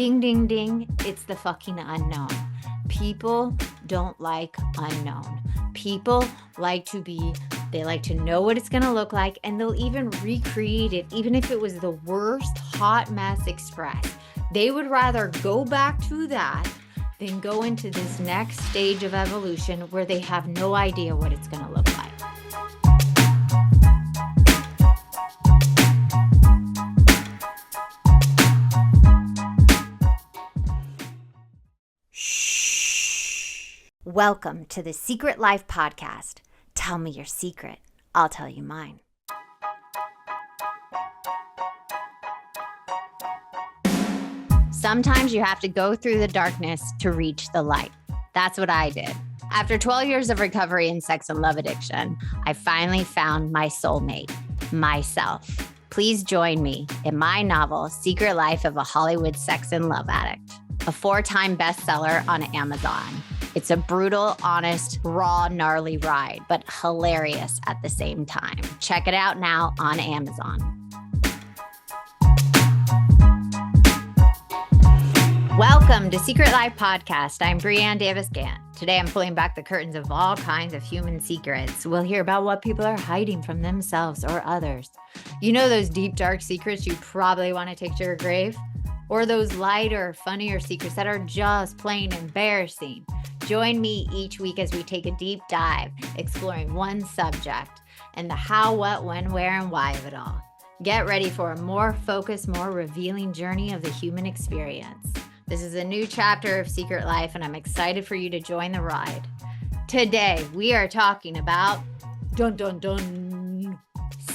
Ding, ding, ding. It's the fucking unknown. People don't like unknown. People like they like to know what it's going to look like, and they'll even recreate it, even if it was the worst hot mess express. They would rather go back to that than go into this next stage of evolution where they have no idea what it's going to look like. Welcome to the Secret Life Podcast. Tell me your secret. I'll tell you mine. Sometimes you have to go through the darkness to reach the light. That's what I did. After 12 years of recovery in sex and love addiction, I finally found my soulmate, myself. Please join me in my novel, Secret Life of a Hollywood Sex and Love Addict, a 4-time bestseller on Amazon. It's a brutal, honest, raw, gnarly ride, but hilarious at the same time. Check it out now on Amazon. Welcome to Secret Life Podcast. I'm Brianne Davis-Gantt. Today I'm pulling back the curtains of all kinds of human secrets. We'll hear about what people are hiding from themselves or others. You know those deep, dark secrets you probably want to take to your grave? Or those lighter, funnier secrets that are just plain embarrassing? Join me each week as we take a deep dive, exploring one subject and the how, what, when, where, and why of it all. Get ready for a more focused, more revealing journey of the human experience. This is a new chapter of Secret Life, and I'm excited for you to join the ride. Today, we are talking about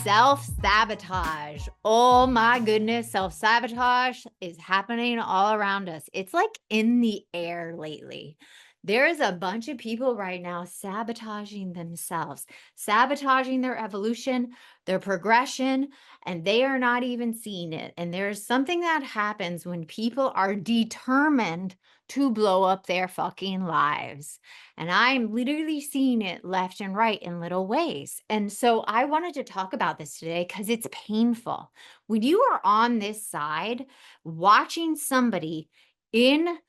self-sabotage. Oh my goodness, self-sabotage is happening all around us. It's like in the air lately. There is a bunch of people right now sabotaging themselves, sabotaging their evolution, their progression, and they are not even seeing it. And there's something that happens when people are determined to blow up their fucking lives. And I'm literally seeing it left and right in little ways. And so I wanted to talk about this today because it's painful. When you are on this side, watching somebody in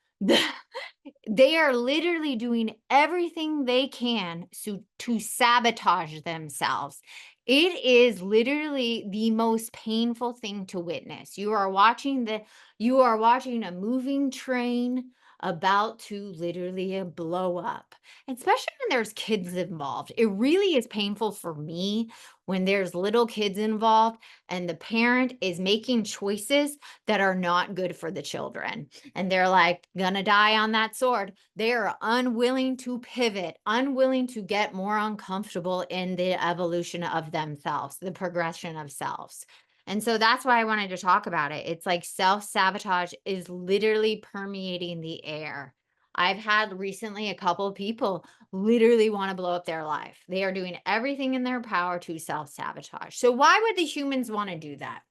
they are literally doing everything they can to sabotage themselves. It is literally the most painful thing to witness. You are watching a moving train about to literally blow up, especially when there's kids involved. It really is painful for me when there's little kids involved and the parent is making choices that are not good for the children. And they're like, gonna die on that sword. They are unwilling to pivot, unwilling to get more uncomfortable in the evolution of themselves, the progression of selves. And so that's why I wanted to talk about it. It's like self-sabotage is literally permeating the air. I've had recently a couple of people literally want to blow up their life. They are doing everything in their power to self-sabotage. So why would the humans want to do that?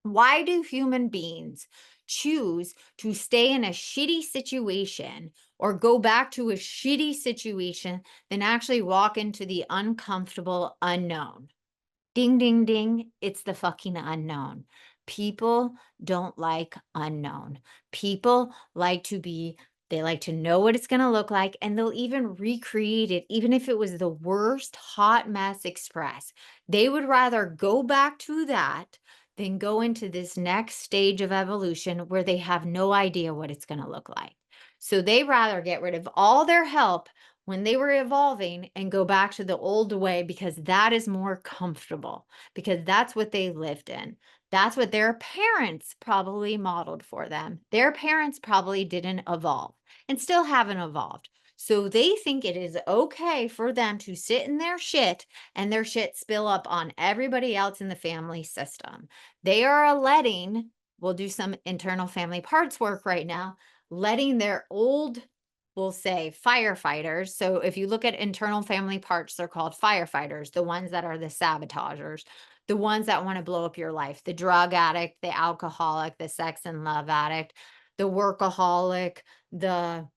Why do human beings choose to stay in a shitty situation or go back to a shitty situation than actually walk into the uncomfortable unknown? Ding, ding, ding. It's the fucking unknown. People don't like unknown. People they like to know what it's going to look like, and they'll even recreate it, even if it was the worst hot mess express. They would rather go back to that than go into this next stage of evolution where they have no idea what it's going to look like. So they rather get rid of all their help when they were evolving and go back to the old way because that is more comfortable, because that's what they lived in. That's what their parents probably modeled for them. Their parents probably didn't evolve and still haven't evolved. So they think it is okay for them to sit in their shit and their shit spill up on everybody else in the family system. They are we'll do some internal family parts work right now, letting their old, we'll say firefighters. So if you look at internal family parts, they're called firefighters, the ones that are the sabotagers, the ones that want to blow up your life, the drug addict, the alcoholic, the sex and love addict, the workaholic, the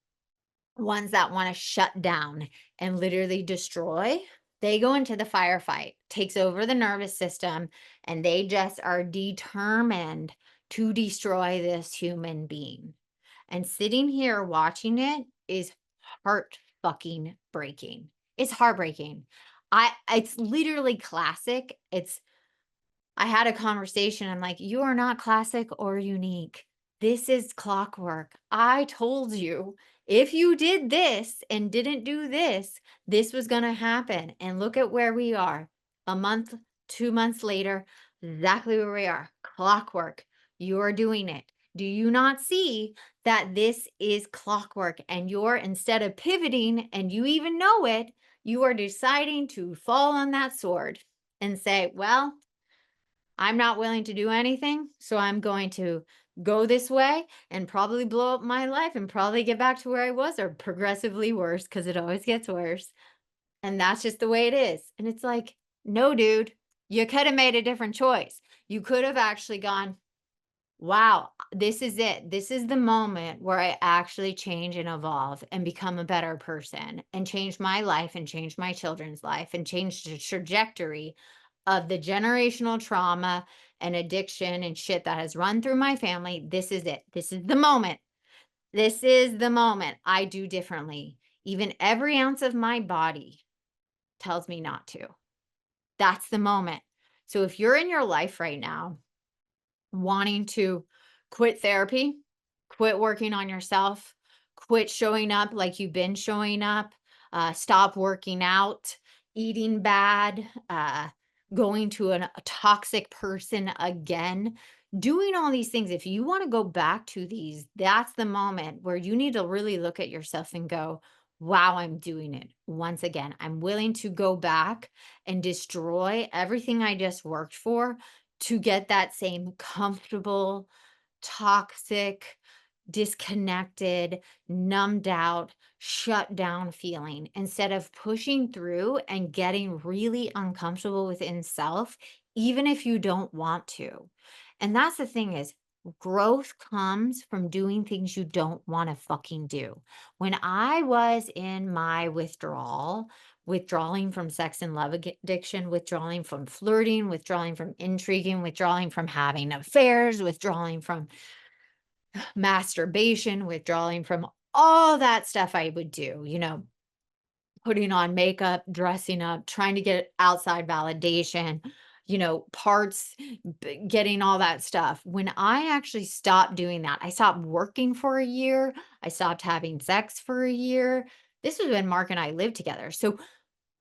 ones that want to shut down and literally destroy. They go into the firefight, takes over the nervous system, and they just are determined to destroy this human being. And sitting here watching it is heart fucking breaking. It's heartbreaking. It's literally classic. I had a conversation. I'm like, you are not classic or unique. This is clockwork. I told you if you did this and didn't do this, this was going to happen. And look at where we are a month, 2 months later, exactly where we are. Clockwork. You are doing it. Do you not see that this is clockwork? And you're, instead of pivoting and you even know it, you are deciding to fall on that sword and say, well, I'm not willing to do anything, so I'm going to go this way and probably blow up my life and probably get back to where I was or progressively worse because it always gets worse. And that's just the way it is. And it's like, no, dude, you could have made a different choice. You could have actually gone, wow, this is it. This is the moment where I actually change and evolve and become a better person and change my life and change my children's life and change the trajectory of the generational trauma and addiction and shit that has run through my family. This is it. This is the moment. This is the moment I do differently. Even every ounce of my body tells me not to. That's the moment. So if you're in your life right now wanting to quit therapy, quit working on yourself, quit showing up like you've been showing up, stop working out, eating bad, going to a toxic person again, doing all these things. If you want to go back to these, that's the moment where you need to really look at yourself and go, wow, I'm doing it once again. I'm willing to go back and destroy everything I just worked for to get that same comfortable, toxic, disconnected, numbed out, shut down feeling instead of pushing through and getting really uncomfortable within self, even if you don't want to. And that's the thing is, growth comes from doing things you don't want to fucking do. When I was in my withdrawing from sex and love addiction, withdrawing from flirting, withdrawing from intriguing, withdrawing from having affairs, withdrawing from masturbation, withdrawing from all that stuff I would do, putting on makeup, dressing up, trying to get outside validation, parts, getting all that stuff. When I actually stopped doing that, I stopped working for a year. I stopped having sex for a year. This was when Mark and I lived together. So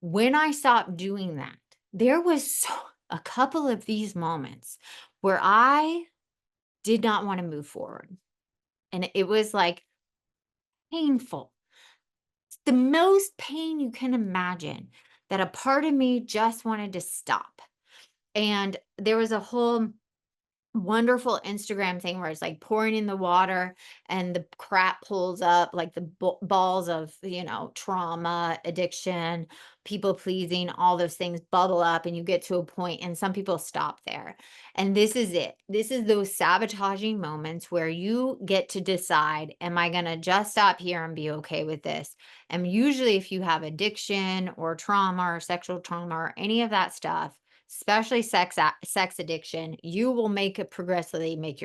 when I stopped doing that, there was a couple of these moments where I did not want to move forward. And it was like painful. The most pain you can imagine, that a part of me just wanted to stop. And there was a whole wonderful Instagram thing where it's like pouring in the water and the crap pulls up, like the balls of, trauma, addiction, people pleasing, all those things bubble up and you get to a point and some people stop there. And this is it. This is those sabotaging moments where you get to decide, am I going to just stop here and be okay with this? And usually if you have addiction or trauma or sexual trauma or any of that stuff, especially sex addiction, you will progressively make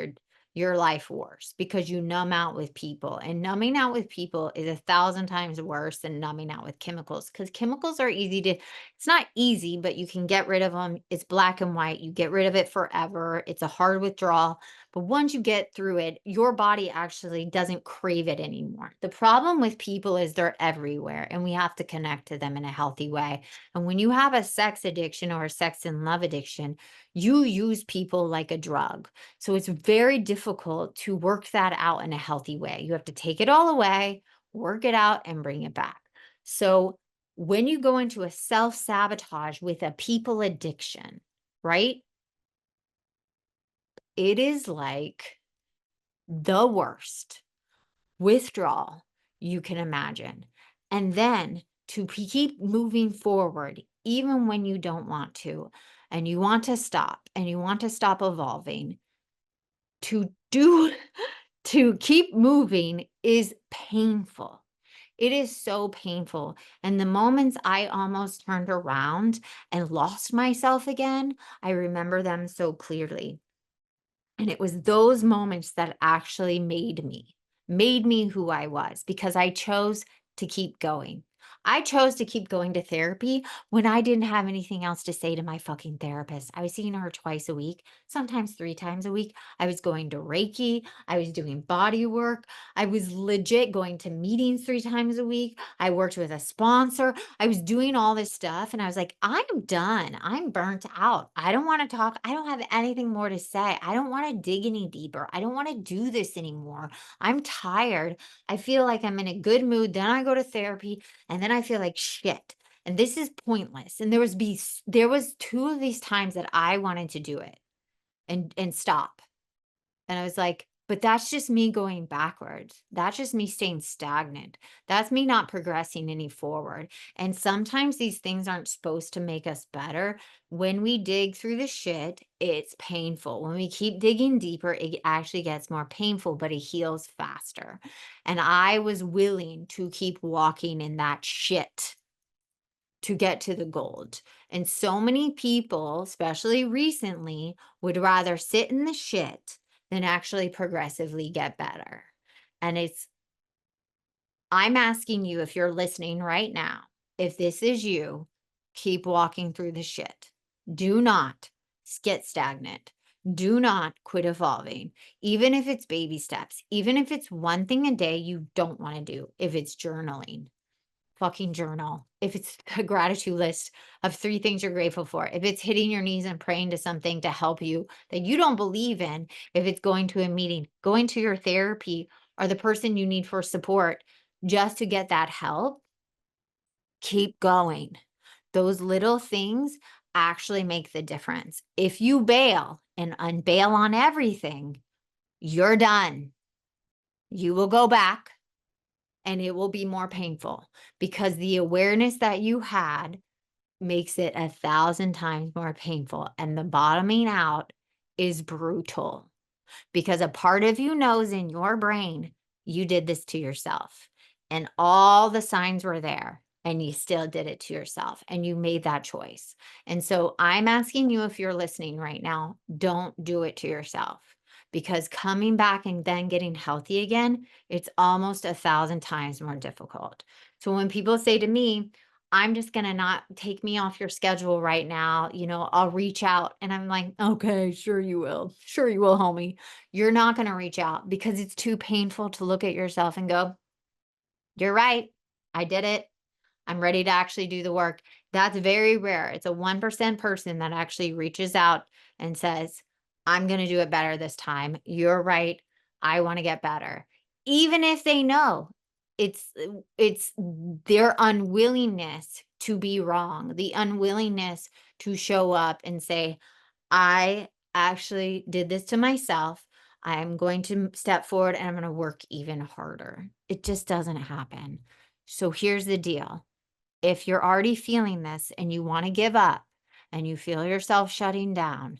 your life worse because you numb out with people, and numbing out with people is 1,000 times worse than numbing out with chemicals, because chemicals are it's not easy, but you can get rid of them. It's black and white. You get rid of it forever. It's a hard withdrawal. But once you get through it, your body actually doesn't crave it anymore. The problem with people is they're everywhere and we have to connect to them in a healthy way. And when you have a sex addiction or a sex and love addiction, you use people like a drug. So it's very difficult to work that out in a healthy way. You have to take it all away, work it out, and bring it back. So when you go into a self-sabotage with a people addiction, right? It is like the worst withdrawal you can imagine. And then to keep moving forward, even when you don't want to, and you want to stop and you want to stop evolving, to do, to keep moving is painful. It is so painful. And the moments I almost turned around and lost myself again, I remember them so clearly. And it was those moments that actually made me who I was because I chose to keep going. I chose to keep going to therapy when I didn't have anything else to say to my fucking therapist. I was seeing her twice a week, sometimes 3 times a week. I was going to Reiki. I was doing body work. I was legit going to meetings 3 times a week. I worked with a sponsor. I was doing all this stuff and I was like, I'm done. I'm burnt out. I don't want to talk. I don't have anything more to say. I don't want to dig any deeper. I don't want to do this anymore. I'm tired. I feel like I'm in a good mood. Then I go to therapy and then I feel like shit. And this is pointless. And there was two of these times that I wanted to do it and stop. And I was like, but that's just me going backwards. That's just me staying stagnant. That's me not progressing any forward. And sometimes these things aren't supposed to make us better. When we dig through the shit, it's painful. When we keep digging deeper, it actually gets more painful, but it heals faster. And I was willing to keep walking in that shit to get to the gold. And so many people, especially recently, would rather sit in the shit than actually progressively get better. And I'm asking you, if you're listening right now, if this is you, keep walking through the shit. Do not get stagnant. Do not quit evolving, even if it's baby steps, even if it's one thing a day you don't want to do, if it's journaling fucking journal. If it's a gratitude list of 3 things you're grateful for, if it's hitting your knees and praying to something to help you that you don't believe in, if it's going to a meeting, going to your therapy or the person you need for support just to get that help, keep going. Those little things actually make the difference. If you bail and unbail on everything, you're done. You will go back and it will be more painful because the awareness that you had makes it 1,000 times more painful. And the bottoming out is brutal because a part of you knows in your brain you did this to yourself and all the signs were there and you still did it to yourself and you made that choice. And so I'm asking you, if you're listening right now, don't do it to yourself because coming back and then getting healthy again, it's almost 1,000 times more difficult. So when people say to me, I'm just going to not take me off your schedule right now. I'll reach out. And I'm like, okay, sure you will. Sure you will, homie. You're not going to reach out because it's too painful to look at yourself and go, you're right. I did it. I'm ready to actually do the work. That's very rare. It's a 1% person that actually reaches out and says, I'm going to do it better this time. You're right. I want to get better. Even if they know it's their unwillingness to be wrong, the unwillingness to show up and say, I actually did this to myself. I'm going to step forward and I'm going to work even harder. It just doesn't happen. So here's the deal. If you're already feeling this and you want to give up and you feel yourself shutting down,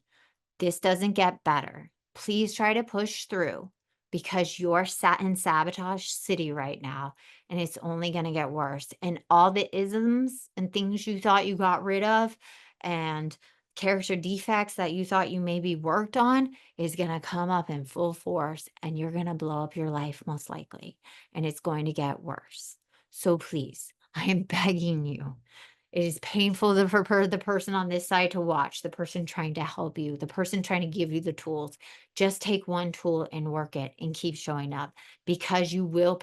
this doesn't get better. Please try to push through because you're sat in sabotage city right now and it's only going to get worse. And all the isms and things you thought you got rid of and character defects that you thought you maybe worked on is going to come up in full force and you're going to blow up your life most likely. And it's going to get worse. So please, I am begging you. It is painful for the person on this side to watch, the person trying to help you, the person trying to give you the tools. Just take one tool and work it and keep showing up because you will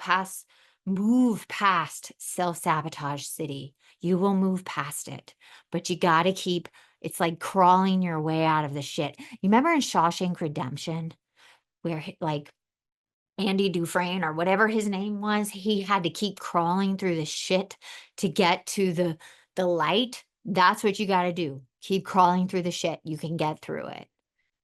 move past self-sabotage city. You will move past it, but you got to it's like crawling your way out of the shit. You remember in Shawshank Redemption where like Andy Dufresne or whatever his name was, he had to keep crawling through the shit to get to the light. That's what you got to do. Keep crawling through the shit. You can get through it.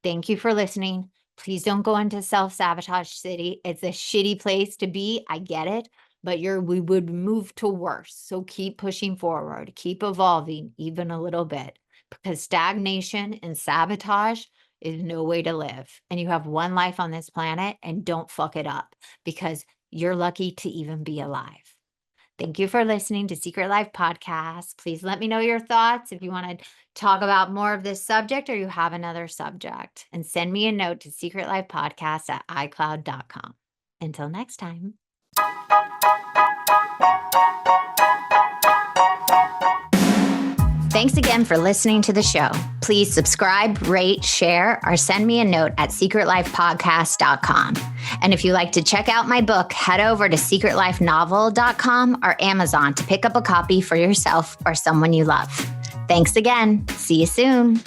Thank you for listening. Please don't go into self-sabotage city. It's a shitty place to be. I get it, but we would move to worse. So keep pushing forward, keep evolving even a little bit because stagnation and sabotage is no way to live. And you have one life on this planet and don't fuck it up because you're lucky to even be alive. Thank you for listening to Secret Life Podcast. Please let me know your thoughts if you want to talk about more of this subject or you have another subject. And send me a note to secretlifepodcast@icloud.com. Until next time. Thanks again for listening to the show. Please subscribe, rate, share, or send me a note at secretlifepodcast.com. And if you'd like to check out my book, head over to secretlifenovel.com or Amazon to pick up a copy for yourself or someone you love. Thanks again. See you soon.